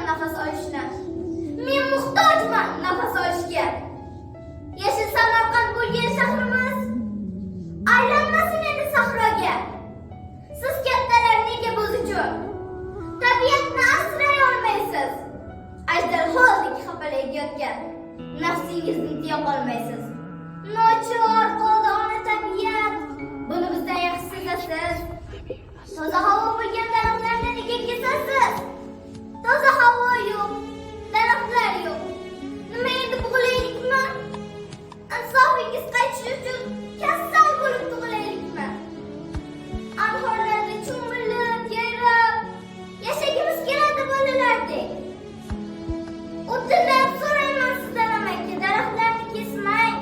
nafas olishni. Men muhtojman nafas olishga. Yashil Samarqand bo'lgan shahrimiz aylanmasin endi sahroga. Siz kattalar nega biz uchun tabiatni asray olmaysiz? Ajdarhodek hapalayib yotgan nafsingizni tiya olmaysiz. Nochor qoldi ona tabiat. Buni bizdan yaxshi sezasiz. Toza havo bo'lgan daraxtlarni nega kesasiz? Toza havo yo'q, daraxtlar yo'q. Nima endi bug'laylikmi? Insofingiz qaytishi uchun kassal bo'lib tug'ilaylikmi? Anhorlarda cho'milib, yayrab yashagimiz keladi bolalardek. O'tinib so'rayman sizdan amaki, daraxtlarni kesmang.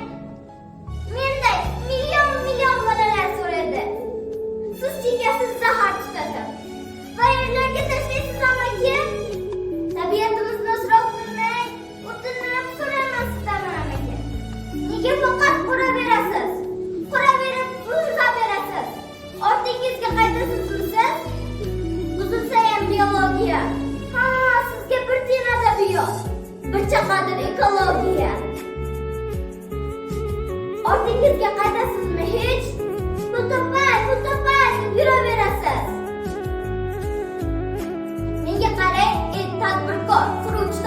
Menday million bolalar so'raydi. Siz chekasiz zahar tutatib. Va yerlarga tashlaysiz amaki. Tabiatimizni isrof qilmang. O'tinib so'rayman sizdan amaki. Nega faqat quraverasiz? Quraverib buzaverasiz. Ortingizga qaytasizmi siz? Buzilsa ham biologiya. Ha, sizga bir tiyin adabiyot, bir chaqadir ekologiya. Ortingizga qaytasizmi hech? Pul topay deb yuraverasiz. Menga qarang, tadbirkor, quruvchi